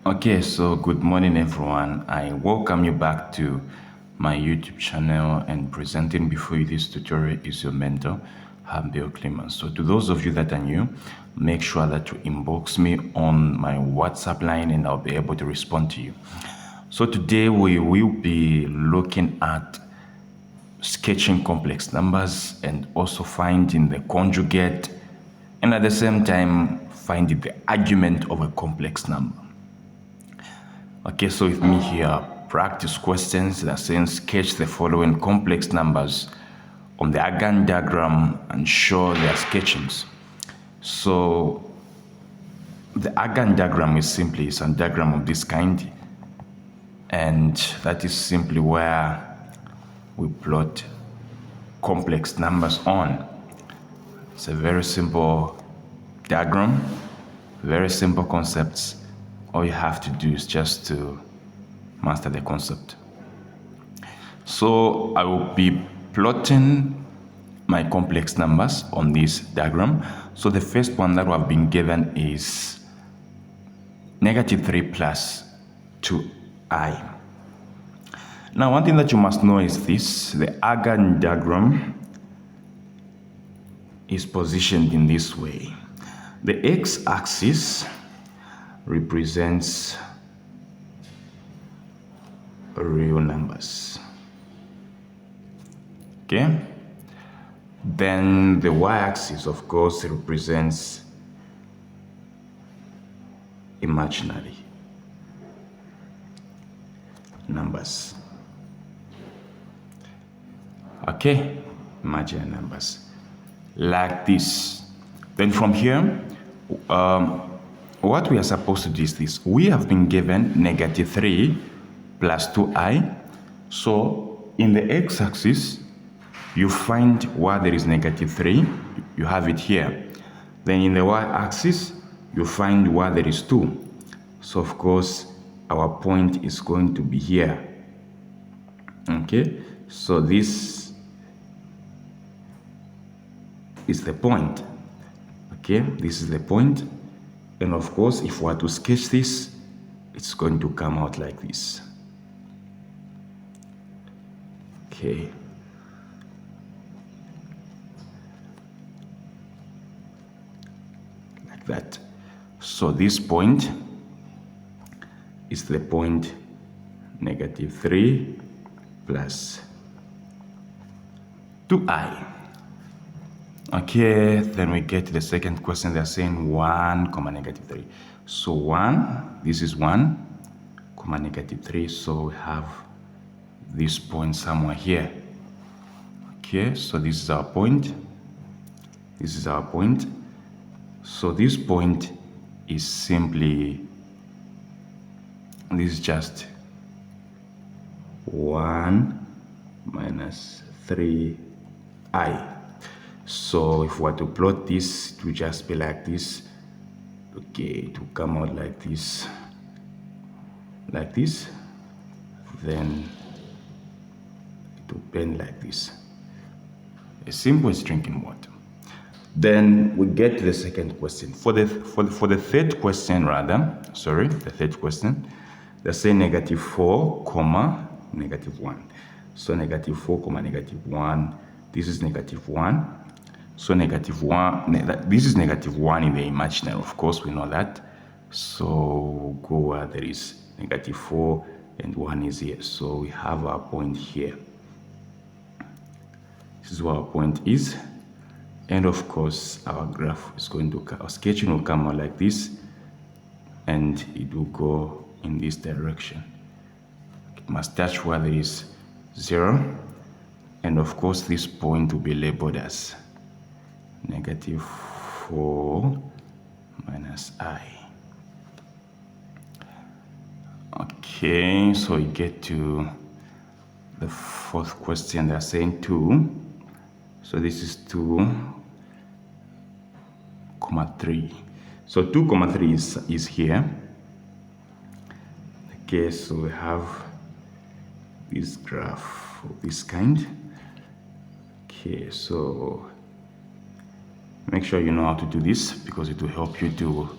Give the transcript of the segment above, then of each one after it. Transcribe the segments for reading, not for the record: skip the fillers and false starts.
Okay, so good morning everyone. I welcome you back to my YouTube channel, and presenting before you this tutorial is your mentor, Bill Clemens. So to those of you that are new, make sure that you inbox me on my WhatsApp line and I'll be able to respond to you. So today we will be looking at sketching complex numbers and also finding the conjugate, and at the same time finding the argument of a complex number. Okay, so with me here, practice questions that saying sketch the following complex numbers on the Argand diagram and show their sketchings. So the Argand diagram is a diagram of this kind, and that is simply where we plot complex numbers on. It's a very simple diagram, very simple concepts. All you have to do is just to master the concept. So I will be plotting my complex numbers on this diagram. So the first one that we have been given is -3 plus 2i. Now, one thing that you must know is this: the Argand diagram is positioned in this way. The x-axis represents real numbers. Okay? Then the y-axis, of course, represents imaginary numbers. Okay? Imaginary numbers. Like this. Then from here, what we are supposed to do is this. We have been given -3 plus 2i. So in the x-axis, you find where there is -3. You have it here. Then in the y-axis, you find where there is 2. So of course, our point is going to be here. Okay? So this is the point. Okay? This is the point. And of course, if we were to sketch this, it's going to come out like this. Okay. Like that. So this point is the point -3 plus 2i. Okay, then we get to the second question. They're saying 1, -3. So 1, this is 1, -3. So we have this point somewhere here. Okay, so this is our point. This is our point. So this point is simply, this is just 1 minus 3i. So if we were to plot this, it would just be like this. Okay, to come out like this, then it will bend like this. As simple as drinking water. Then we get to the second question. For the third question, the third question, they say -4, -1. So -4, -1. This is -1. So -1, this is -1 in the imaginary, of course, we know that. So go where there is -4 and 1 is here. So we have our point here. This is where our point is. And of course, our graph is going to, our sketching will come out like this, and it will go in this direction. It must touch where there is 0. And of course, this point will be labeled as -4 minus I. Okay, so we get to the fourth question. They're saying 2. So this is 2, 3. So 2, 3 is here. Okay, so we have this graph of this kind. Okay, so make sure you know how to do this, because it will help you to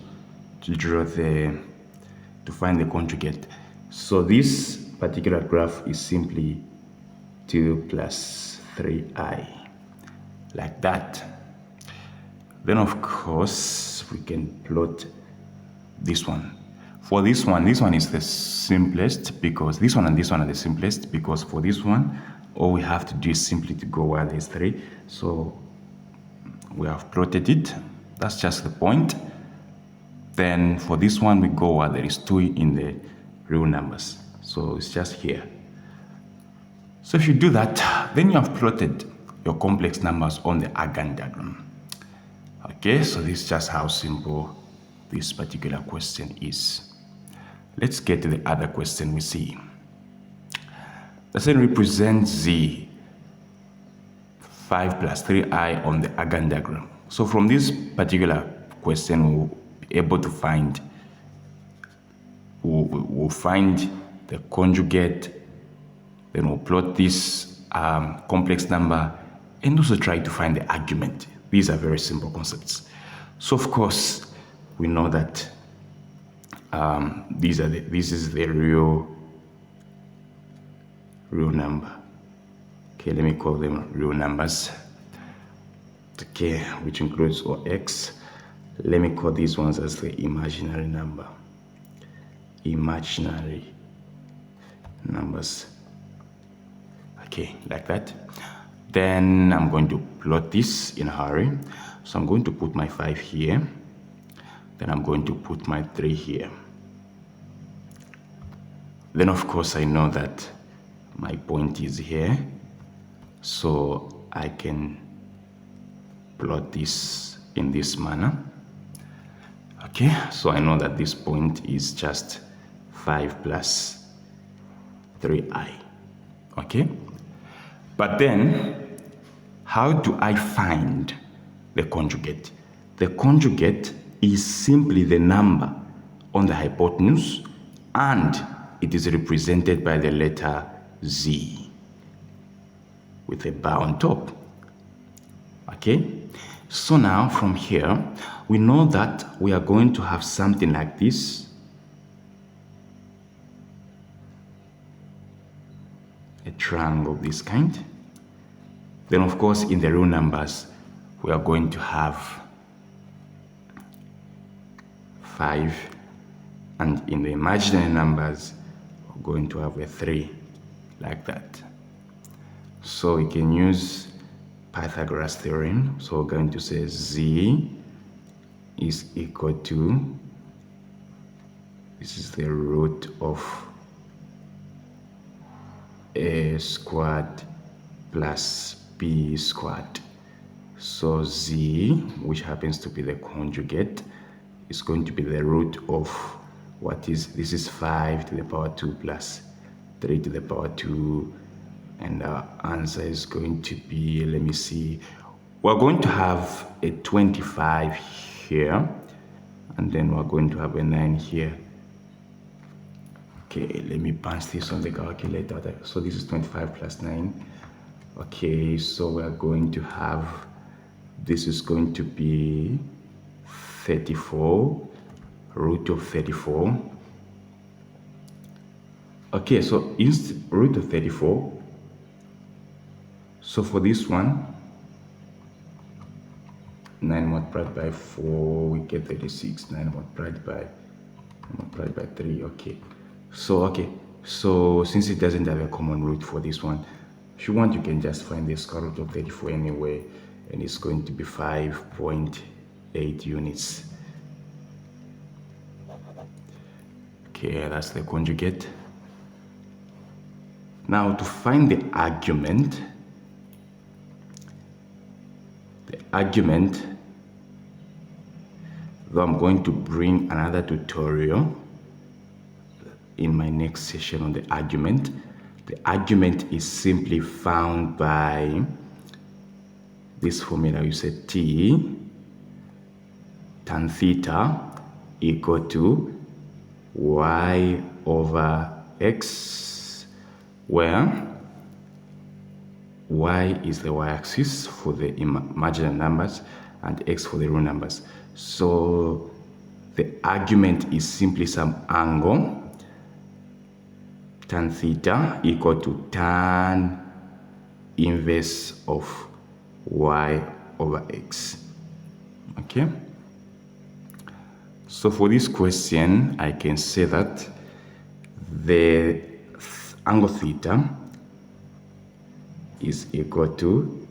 to find the conjugate. So this particular graph is simply 2 plus 3i, like that. Then of course we can plot this one. For this one is the simplest, because this one and this one are the simplest, because for this one all we have to do is simply to go where there's 3. So we have plotted it. That's just the point. Then for this one we go where there is 2 in the real numbers. So it's just here. So if you do that, then you have plotted your complex numbers on the Gantt diagram. Okay, so this is just how simple this particular question is. Let's get to the other question we see. The set represents the 5 plus 3i on the Gantt diagram. So from this particular question, we'll be able to find, we'll find the conjugate, then we'll plot this complex number, and also try to find the argument. These are very simple concepts. So of course, we know that this is the real number. Okay, let me call them real numbers. Okay, which includes x. Let me call these ones as the imaginary number. Imaginary numbers. Okay, like that. Then I'm going to plot this in a hurry. So I'm going to put my 5 here. Then I'm going to put my 3 here. Then of course I know that my point is here. So I can plot this in this manner. Okay, so I know that this point is just 5 plus 3i. Okay, but then how do I find the conjugate? The conjugate is simply the number on the hypotenuse, and it is represented by the letter z with a bar on top. Okay, so now from here we know that we are going to have something like this. A triangle of this kind. Then of course in the real numbers we are going to have 5, and in the imaginary numbers we're going to have a 3, like that. So we can use Pythagoras theorem. So we're going to say z is equal to, this is the root of a squared plus b squared. So z, which happens to be the conjugate, is going to be the root of what is, this is 5 to the power 2 plus 3 to the power 2, and our answer is going to be, let me see, we're going to have a 25 here, and then we're going to have a 9 here. Okay, let me punch this on the calculator. So this is 25 plus 9. Okay, so we're going to have, this is going to be 34, root of 34. Okay, so is root of 34. So for this one, 9 multiplied by 4, we get 36. 9 multiplied by 3. Okay. So since it doesn't have a common root for this one, if you want, you can just find the square root of 34 anyway, and it's going to be 5.8 units. Okay, that's the conjugate. Now to find the argument, though I'm going to bring another tutorial in my next session on the argument. The argument is simply found by this formula. You say t tan theta equal to y over x, where y is the y-axis for the imaginary numbers and x for the real numbers. So The argument is simply some angle, tan theta equal to tan inverse of y over x. Okay? So for this question, I can say that the angle theta is equal to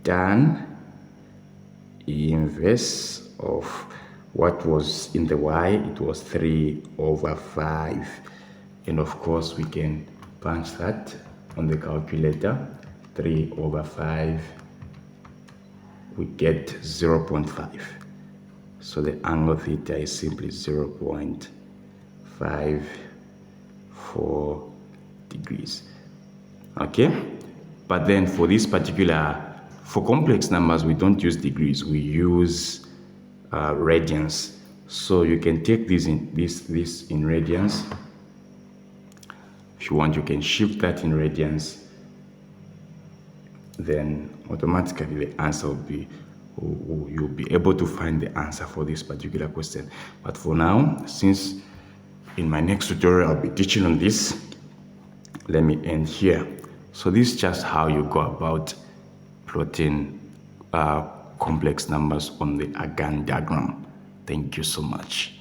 tan inverse of what was in the y. It was 3 over 5. And of course, we can punch that on the calculator. 3 over 5, we get 0.5. So the angle theta is simply 0.54 degrees. Okay? But then for this for complex numbers, we don't use degrees, we use radians. So you can take this in radians. If you want, you can shift that in radians. Then automatically the answer will be, you'll be able to find the answer for this particular question. But for now, since in my next tutorial I'll be teaching on this, let me end here. So this is just how you go about plotting complex numbers on the Gantt diagram. Thank you so much.